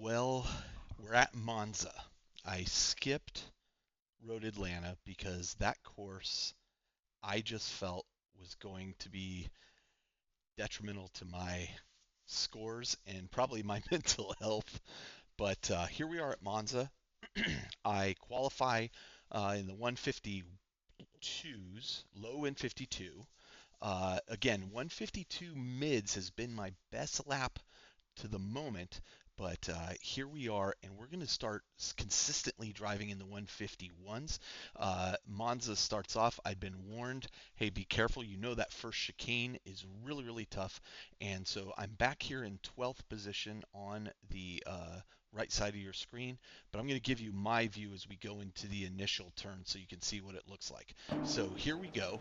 Well, we're at Monza. I skipped Road Atlanta because that course I just felt was going to be detrimental to my scores and probably my mental health. But here we are at Monza. I qualify in the 152s, low in 52. Again, 152 mids has been my best lap to the moment, but here we are, and we're going to start consistently driving in the 151s. Monza starts off. I'd been warned, hey, be careful. You know that first chicane is really, really tough. And so I'm back here in 12th position on the right side of your screen, but I'm going to give you my view as we go into the initial turn so you can see what it looks like. So here we go.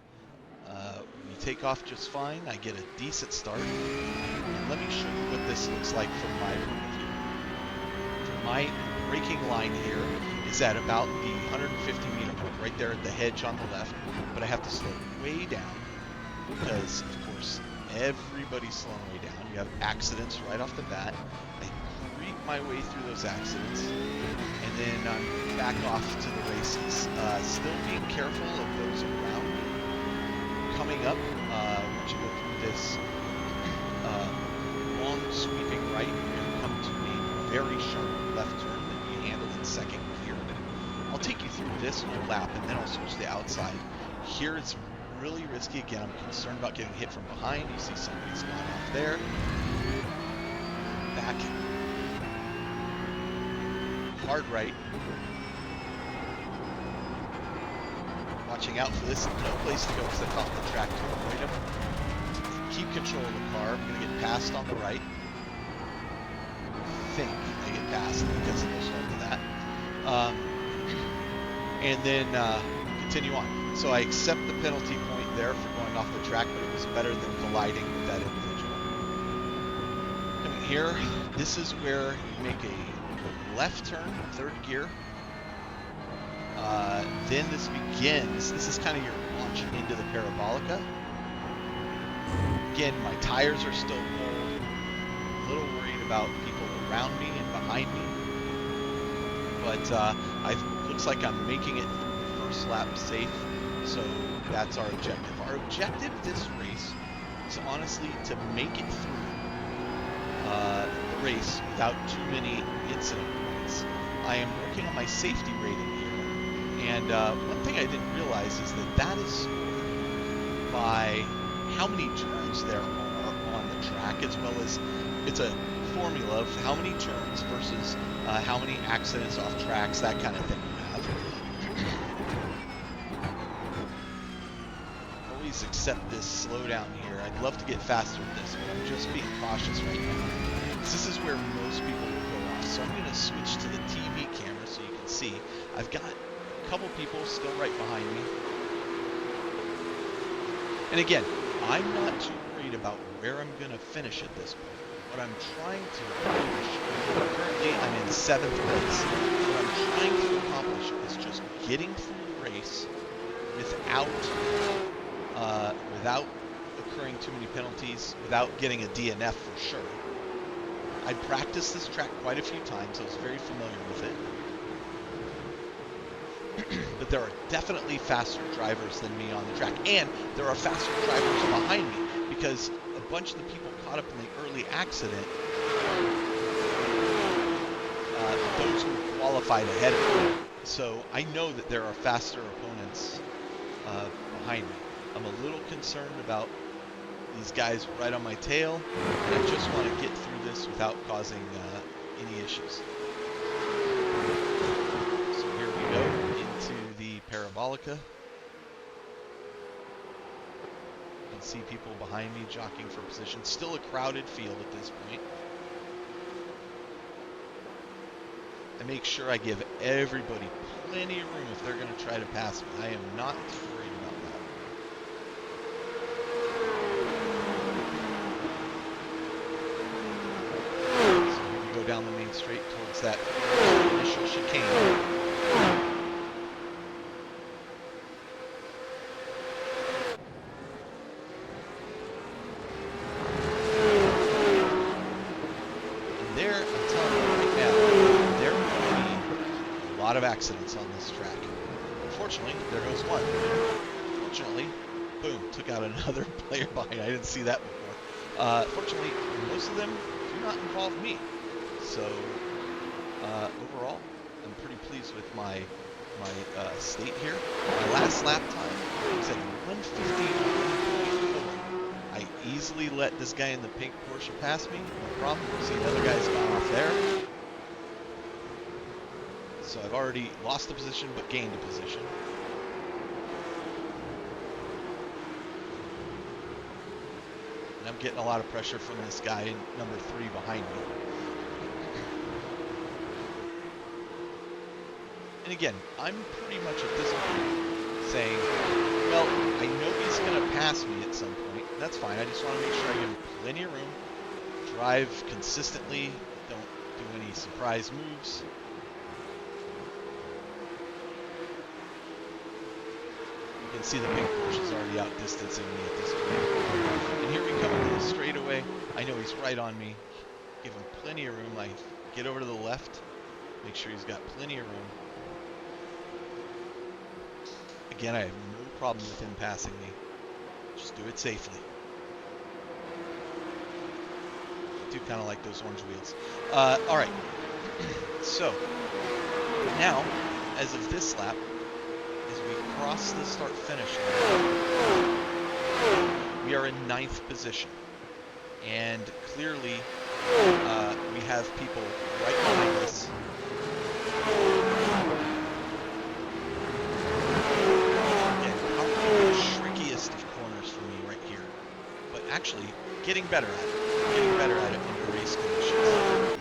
We take off just fine. I get a decent start. And let me show you what this looks like from my point of view. My braking line here is at about the 150 meter mark, right there at the hedge on the left. But I have to slow way down because, of course, everybody's slowing way down. You have accidents right off the bat. I creep my way through those accidents, and then I'm back off to the races. Still being careful of those around me. Coming up, once you go through this long sweeping right, you're going to come to a very sharp left turn that you handle in second gear. I'll take you through this whole lap, and then I'll switch to the outside. Here it's really risky. Again, I'm concerned about getting hit from behind. You see somebody's gone off there. Back. Hard right. Watching out for this. No place to go except off the track to avoid him. Keep control of the car. I'm going to get passed on the right. I think I get passed because it goes over that. And then continue on. So I accept the penalty point there for going off the track, but it was better than colliding with that individual. Coming here, this is where you make a left turn, third gear. Then this begins. This is kind of your launch into the parabolica. Again, my tires are still cold. A little worried about people around me and behind me. But looks like I'm making it through the first lap safe. So that's our objective. Our objective this race is honestly to make it through the race without too many incident points. I am working on my safety rating here. And one thing I didn't realize is that is by how many turns there are on the track, as well as it's a formula of how many turns versus how many accidents off tracks, that kind of thing you have. Always accept this slowdown here. I'd love to get faster with this, but I'm just being cautious right now. This is where most people will go off. So I'm going to switch to the TV camera so you can see. I've got couple people still right behind me. And again, I'm not too worried about where I'm going to finish at this point. What I'm trying to accomplish, currently I'm in 7th place. What I'm trying to accomplish is just getting through the race without occurring too many penalties, without getting a DNF for sure. I practiced this track quite a few times. I was very familiar with it. But there are definitely faster drivers than me on the track, and there are faster drivers behind me because a bunch of the people caught up in the early accident, those who qualified ahead of me. So I know that there are faster opponents behind me. I'm a little concerned about these guys right on my tail, and I just want to get through this without causing any issues. So here we go. Parabolica. You can see people behind me jockeying for position. Still a crowded field at this point. I make sure I give everybody plenty of room if they're going to try to pass me. I am not worried about that. So here we go down the main straight towards that initial chicane. There, I'm telling you right now, lot of accidents on this track. Unfortunately, there goes one. Fortunately, boom, took out another player behind. I didn't see that before. Fortunately, most of them do not involve me. So overall, I'm pretty pleased with my state here. My last lap time was at 1:50.4. I easily let this guy in the pink Porsche pass me. No problem. See, another guy's gone off there. So I've already lost a position, but gained a position. And I'm getting a lot of pressure from this guy in number 3 behind me. And again, I'm pretty much at this point saying, well, I know he's going to pass me at some point. That's fine. I just want to make sure I give him plenty of room. Drive consistently. Don't do any surprise moves. You can see the pink Porsche is already outdistancing me at this point. And here we come into the straightaway. I know he's right on me. Give him plenty of room. I get over to the left. Make sure he's got plenty of room. Again, I have no problem with him passing me. Just do it safely. I do kind of like those orange wheels. All right. So now, as of this lap, as we cross the start-finish line, we are in 9th position, and clearly we have people right behind us. Actually getting better at it under race conditions.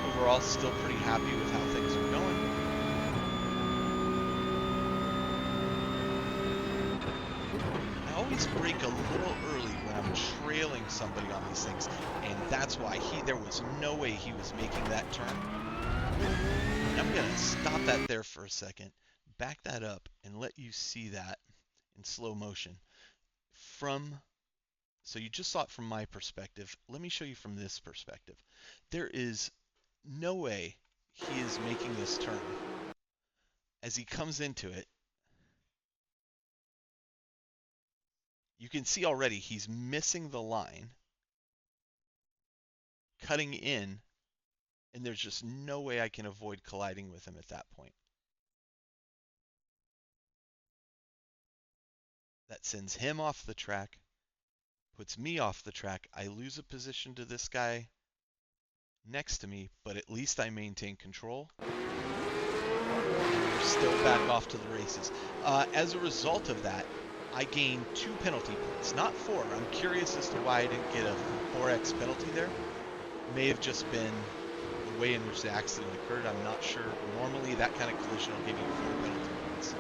Overall, still pretty happy with how things are going. I always brake a little early when I'm trailing somebody on these things, and that's why there was no way he was making that turn. I'm gonna stop that there for a second. Back that up and let you see that in slow motion. So you just saw it from my perspective. Let me show you from this perspective. There is no way he is making this turn. As he comes into it, you can see already he's missing the line, cutting in, and there's just no way I can avoid colliding with him at that point. That sends him off the track, puts me off the track. I lose a position to this guy next to me, but at least I maintain control. We're still back off to the races. As a result of that, I gained 2 penalty points, not 4. I'm curious as to why I didn't get a 4x penalty there. May have just been the way in which the accident occurred. I'm not sure. Normally, that kind of collision will give you 4 penalty points.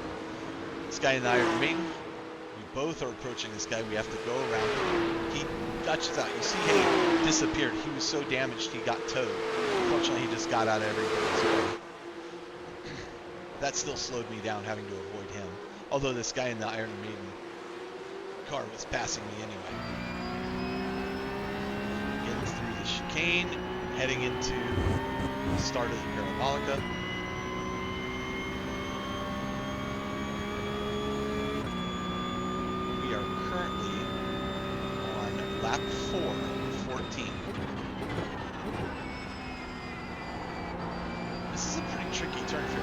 This guy in the Iron Maiden. Both are approaching this guy. We have to go around him. He touches out. You see he disappeared. He was so damaged he got towed. Unfortunately, he just got out of everybody's way. That still slowed me down, having to avoid him. Although this guy in the Iron Maiden car was passing me anyway. Getting through the chicane, heading into the start of the Parabolica. Currently on lap 4 of 14. This is a pretty tricky turn if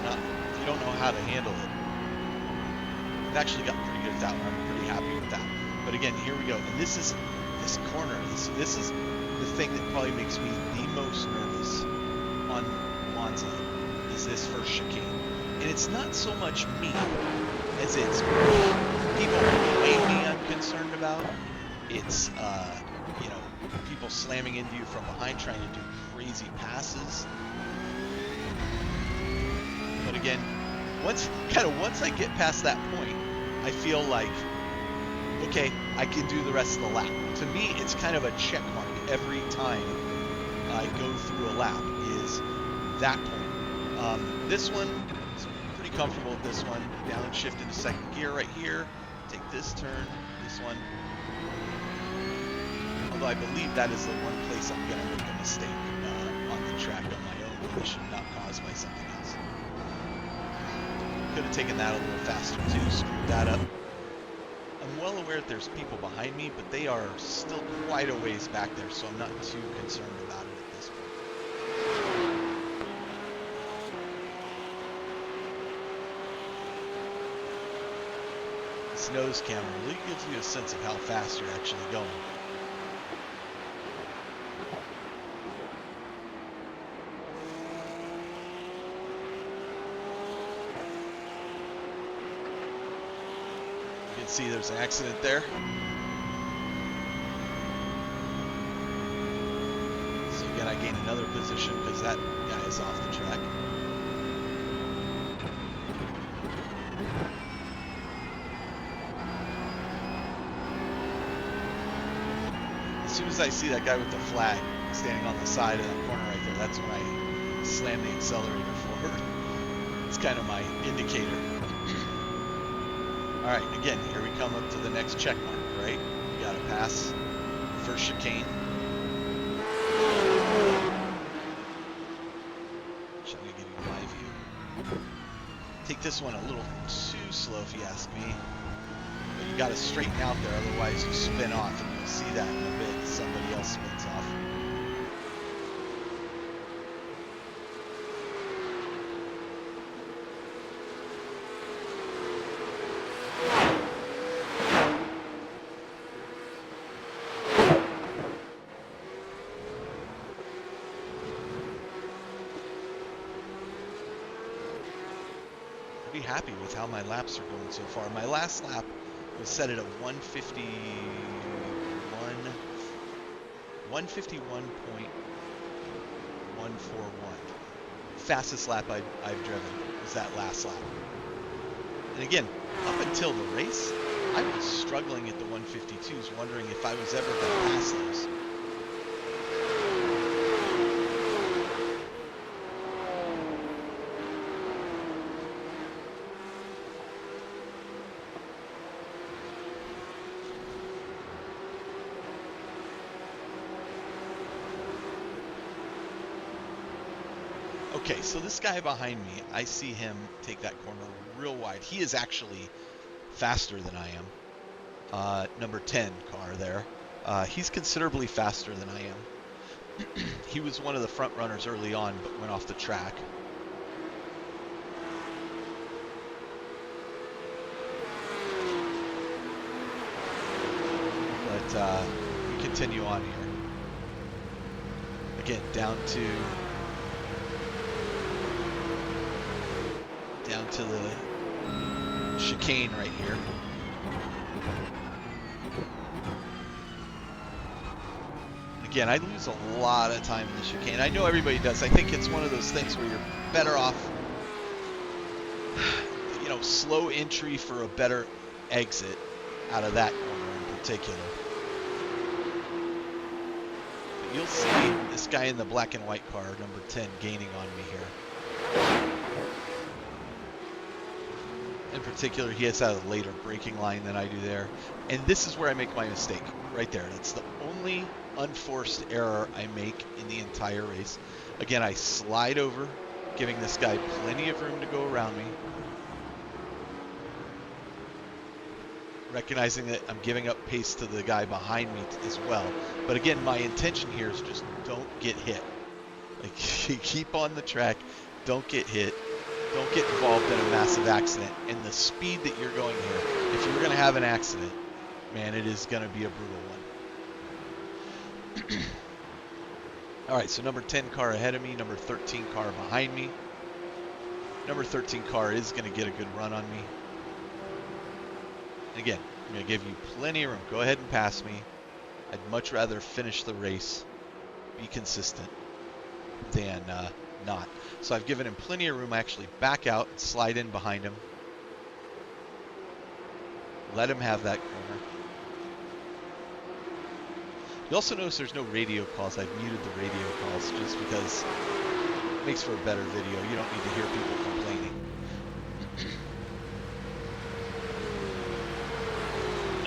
you don't know how to handle it. I've actually gotten pretty good at that one. I'm pretty happy with that. But again, here we go. And this corner. This is the thing that probably makes me the most nervous on Monza, is this first chicane. And it's not so much me as it's people mainly I'm concerned about. It's people slamming into you from behind, trying to do crazy passes. But again, once I get past that point, I feel like, okay, I can do the rest of the lap. To me, it's kind of a check mark every time I go through a lap, is that point. This one is pretty comfortable with this one. Downshift into second gear right here. Take this turn, this one. Although I believe that is the one place I'm going to make a mistake on the track on my own volition, not caused by something else. Could have taken that a little faster too, screwed that up. I'm well aware that there's people behind me, but they are still quite a ways back there, so I'm not too concerned about it at this point. This nose camera really gives you a sense of how fast you're actually going. You can see there's an accident there. So again, I gain another position because that guy is off the track. As soon as I see that guy with the flag standing on the side of that corner right there, that's when I slam the accelerator forward. It's kind of my indicator. All right, again, here we come up to the next check mark, right? We got to pass the first chicane. Shall we give you my view? Take this one a little too slow if you ask me. But you got to straighten out there, otherwise you spin off, and you'll see that in a bit. Somebody else spins off. Pretty happy with how my laps are going so far. My last lap was set at a 151.141. Fastest lap I've driven was that last lap. And again, up until the race, I was struggling at the 152s, wondering if I was ever going to pass those. Okay, so this guy behind me, I see him take that corner real wide. He is actually faster than I am. Number 10 car there. He's considerably faster than I am. He was one of the front runners early on, but went off the track. But we continue on here. Again, down to the chicane right here. Again, I lose a lot of time in the chicane. I know everybody does. I think it's one of those things where you're better off, you know, slow entry for a better exit out of that corner in particular. But you'll see this guy in the black and white car, number 10, gaining on me here. In particular, he has a later braking line than I do there. And this is where I make my mistake, right there. That's the only unforced error I make in the entire race. Again, I slide over, giving this guy plenty of room to go around me. Recognizing that I'm giving up pace to the guy behind me as well. But again, my intention here is just don't get hit. Like, keep on the track, don't get hit. Don't get involved in a massive accident. And the speed that you're going here, if you're going to have an accident, man, it is going to be a brutal one. All right, so number 10 car ahead of me, number 13 car behind me. Number 13 car is going to get a good run on me. And again, I'm going to give you plenty of room. Go ahead and pass me. I'd much rather finish the race, be consistent, than not. So I've given him plenty of room. I actually back out and slide in behind him. Let him have that corner. You also notice there's no radio calls. I've muted the radio calls just because it makes for a better video. You don't need to hear people complaining.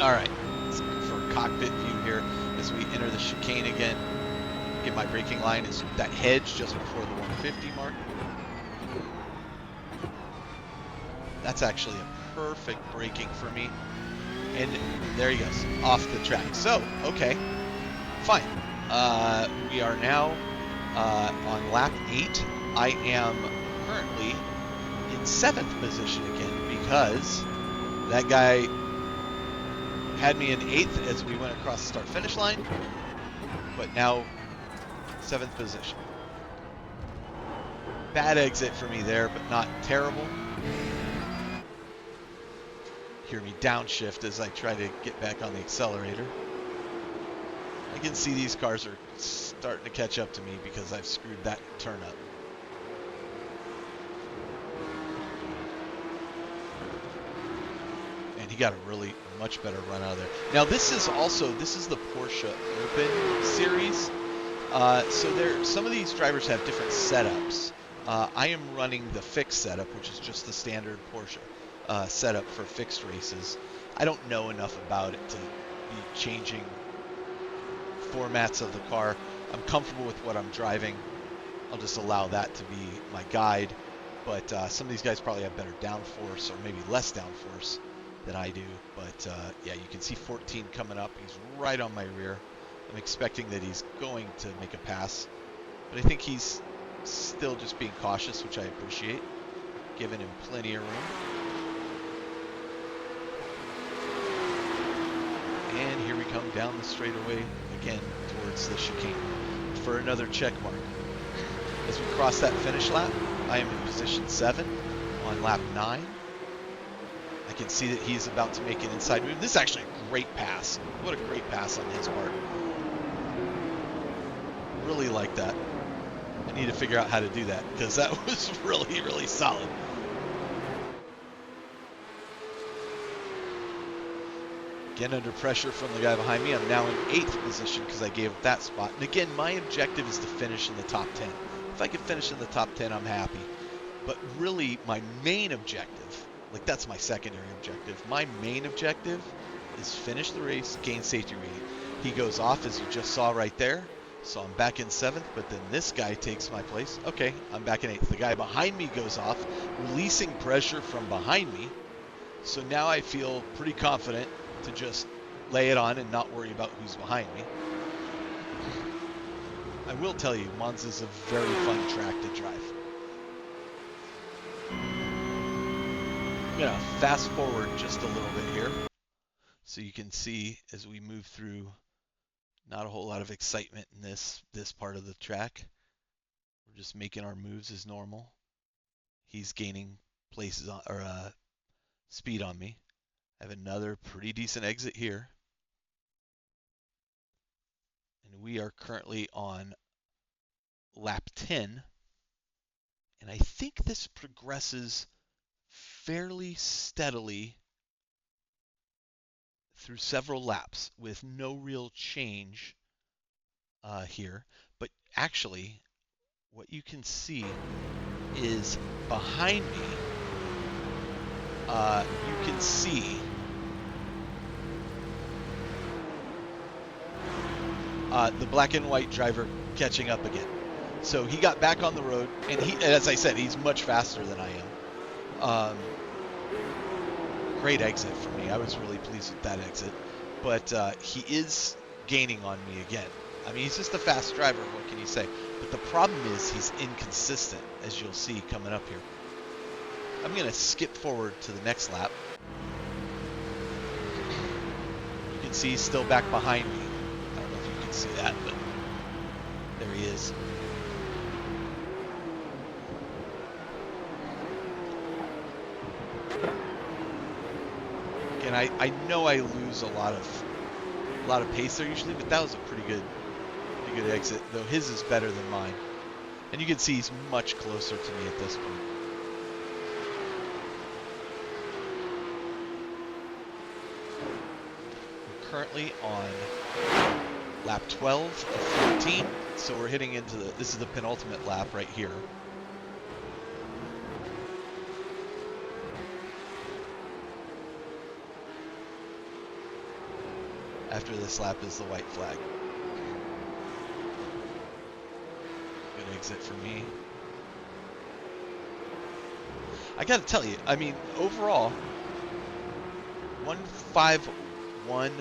All right, for a cockpit view here. as we enter the chicane again. Get my braking line is that hedge just before the 150 mark. That's actually a perfect braking for me. And there he goes, off the track. So, okay, fine. We are now on lap 8. I am currently in 7th position again because that guy had me in 8th as we went across the start-finish line, but now 7th position. Bad exit for me there, but not terrible. Hear me downshift as I try to get back on the accelerator. I can see these cars are starting to catch up to me because I've screwed that turn up. And he got a really much better run out of there. Now this is the Porsche Open Series. So some of these drivers have different setups. I am running the fixed setup, which is just the standard Porsche setup for fixed races. I don't know enough about it to be changing formats of the car. I'm comfortable with what I'm driving. I'll just allow that to be my guide. But some of these guys probably have better downforce or maybe less downforce than I do. But yeah, you can see 14 coming up. He's right on my rear. I'm expecting that he's going to make a pass, but I think he's still just being cautious, which I appreciate, giving him plenty of room. And here we come down the straightaway again towards the chicane for another check mark. As we cross that finish lap, I am in position 7 on lap 9. I can see that he's about to make an inside move. This is actually a great pass. What a great pass on his part. Really like that. I need to figure out how to do that because that was really, really solid. Again, under pressure from the guy behind me, I'm now in 8th position because I gave up that spot. And again, my objective is to finish in the top 10. If I can finish in the top 10, I'm happy. But really, my main objective, like that's my secondary objective, my main objective is finish the race, gain safety rating. He goes off, as you just saw right there. So I'm back in 7th, but then this guy takes my place. Okay, I'm back in 8th. The guy behind me goes off, releasing pressure from behind me. So now I feel pretty confident to just lay it on and not worry about who's behind me. I will tell you, Monza's a very fun track to drive. I'm going to fast forward just a little bit here so you can see as we move through. Not a whole lot of excitement in this part of the track. We're just making our moves as normal. He's gaining places on, or speed on me. I have another pretty decent exit here. And we are currently on lap 10. And I think this progresses fairly steadily through several laps with no real change here. But actually, what you can see is behind me, you can see the black and white driver catching up again. So he got back on the road, and he, as I said, he's much faster than I am. Great exit for me. I was really pleased with that exit. But he is gaining on me again. I mean, he's just a fast driver. What can you say? But the problem is he's inconsistent, as you'll see coming up here. I'm going to skip forward to the next lap. You can see he's still back behind me. I don't know if you can see that, but there he is. And I know I lose a lot of pace there usually, but that was a pretty good exit. Though his is better than mine, and you can see he's much closer to me at this point. We're currently on lap 12 of 14, so we're hitting into this is the penultimate lap right here. after this lap is the white flag. Good exit for me. I gotta tell you, I mean, overall, 151,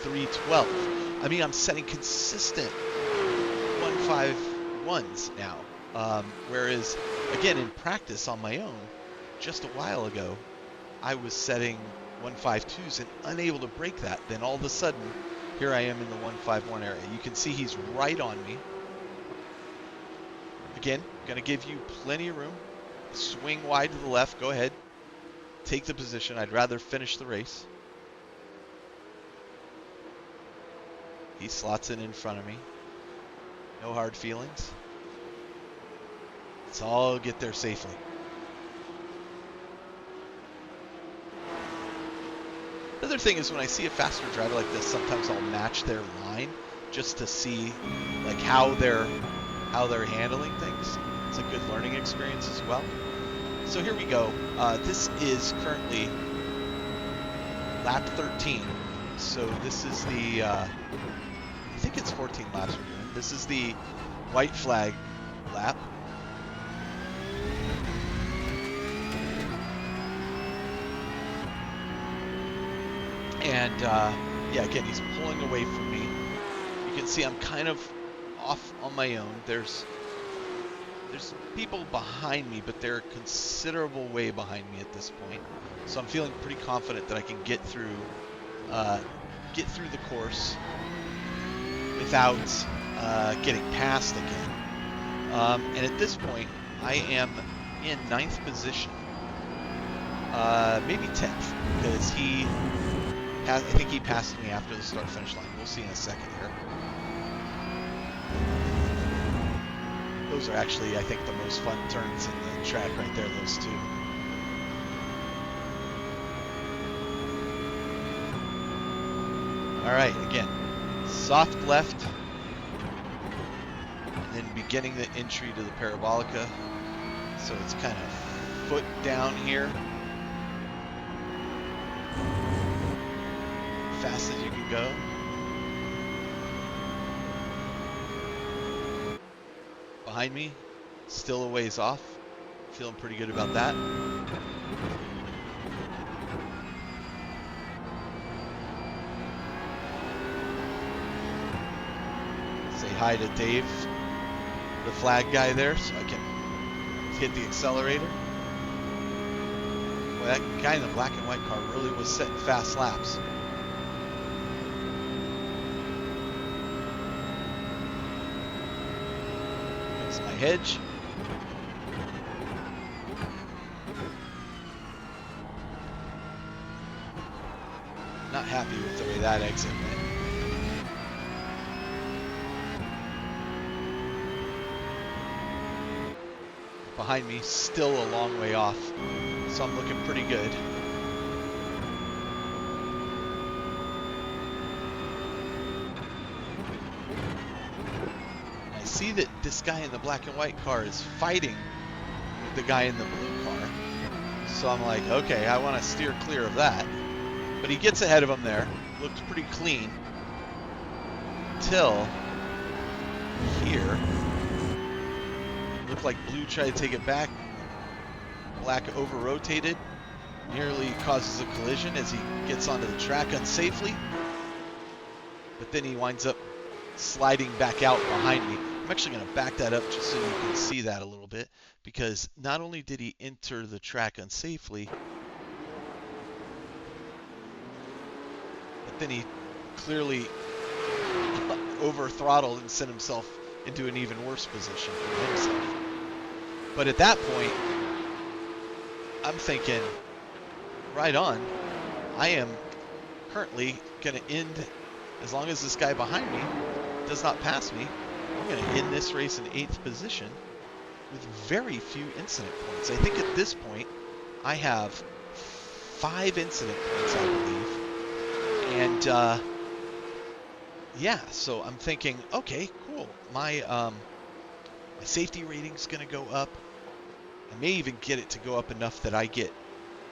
312. I mean, I'm setting consistent 151s now. Whereas, again, in practice on my own, just a while ago, I was setting 152s and unable to break that. Then all of a sudden, here I am in the 151 area. You can see he's right on me. Again, going to give you plenty of room. Swing wide to the left. Go ahead. Take the position. I'd rather finish the race. He slots in front of me. No hard feelings. Let's all get there safely. The other thing is when I see a faster driver like this, sometimes I'll match their line just to see like how they're handling things. It's a good learning experience as well. So here we go. This is currently lap 13. So this is the, I think it's 14 laps we're doing. This is the white flag lap. And yeah, again, he's pulling away from me. You can see I'm kind of off on my own. There's people behind me, but they're a considerable way behind me at this point. So I'm feeling pretty confident that I can get through the course without getting passed again. And at this point, I am in 9th position, maybe 10th, because I think he passed me after the start-finish line. We'll see in a second here. Those are actually, I think, the most fun turns in the track right there, those two. All right, again, soft left, and then beginning the entry to the parabolica. So it's kind of foot down here. Fast as you can go. Behind me, still a ways off. Feeling pretty good about that. Say hi to Dave, the flag guy there, so I can hit the accelerator. Boy, that guy in the black and white car really was setting fast laps. There's my hedge. Not happy with the way that exit went. Behind me, still a long way off, so I'm looking pretty good. I see that this guy in the black and white car is fighting with the guy in the blue car, so I'm like, okay, I want to steer clear of that. But he gets ahead of him there, looked pretty clean, till here. Looked like blue tried to take it back. Black over-rotated, nearly causes a collision as he gets onto the track unsafely. But then he winds up sliding back out behind me. I'm actually going to back that up just so you can see that a little bit, because not only did he enter the track unsafely, but then he clearly over-throttled and sent himself into an even worse position for himself. But at that point, I'm thinking, right on, I am currently going to end, as long as this guy behind me does not pass me, I'm going to end this race in 8th position with very few incident points. I think at this point, I have 5 incident points, I believe. And yeah, so I'm thinking, okay, cool. My safety rating's going to go up. I may even get it to go up enough that I get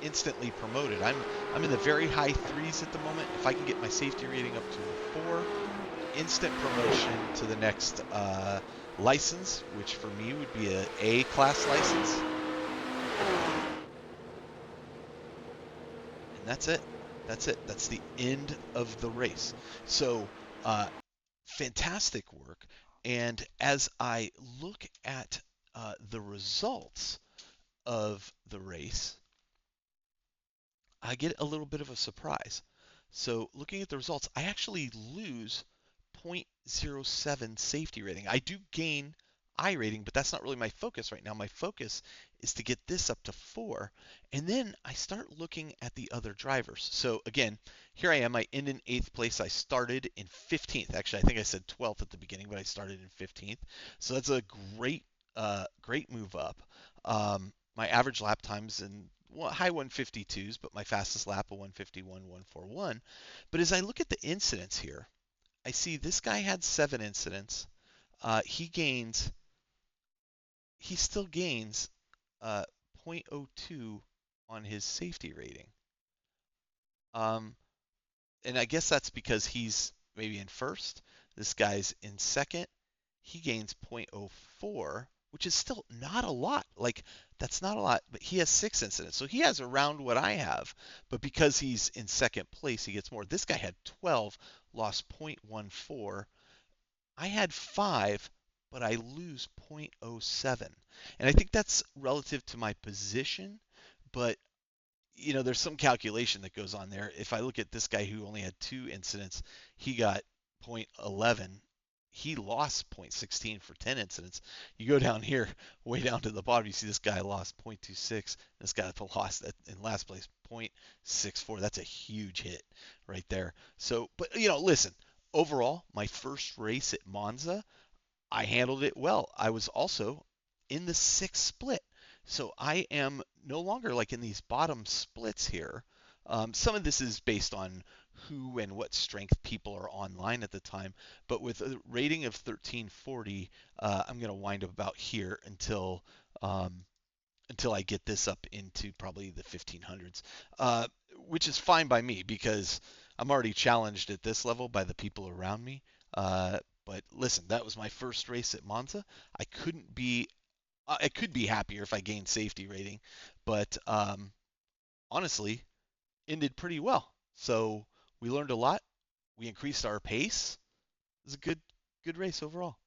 instantly promoted. I'm in the very high threes at the moment. If I can get my safety rating up to a 4, instant promotion to the next license, which for me would be a A class license, and that's it. That's it. That's the end of the race. So, uh, fantastic work. And as I look at the results of the race, I get a little bit of a surprise. So looking at the results, I actually lose zero point zero 0.07 safety rating. I do gain I rating, but that's not really my focus right now. My focus is to get this up to 4. And then I start looking at the other drivers. So again, here I am. I end in 8th place. I started in 15th. Actually, I think I said 12th at the beginning, but I started in 15th. So that's a great move up. My average lap times in high 152s, but my fastest lap a 151, 141. But as I look at the incidents here, I see this guy had 7 incidents. He still gains zero point zero 0.02 on his safety rating. Um, and I guess that's because he's maybe in first. This guy's in second. He gains zero point zero 0.04, which is still not a lot. Like, that's not a lot, but he has 6 incidents. So he has around what I have, but because he's in second place, he gets more. This guy had 12, lost 0.14. I had 5, but I lose 0.07. And I think that's relative to my position, but there's some calculation that goes on there. If I look at this guy who only had 2 incidents, he got 0.11. He lost 0.16 for 10 incidents. You go down here, way down to the bottom, you see this guy lost 0.26. This guy lost in last place 0.64. That's a huge hit right there. So, but listen, overall, my first race at Monza, I handled it well. I was also in the 6th split. So I am no longer like in these bottom splits here. Some of this is based on who and what strength people are online at the time. But with a rating of 1340, I'm going to wind up about here um, until I get this up into probably the 1500s, which is fine by me because I'm already challenged at this level by the people around me. But listen, that was my first race at Monza. I couldn't be, I could be happier if I gained safety rating, but honestly, ended pretty well. So we learned a lot. We increased our pace. It was a good race overall.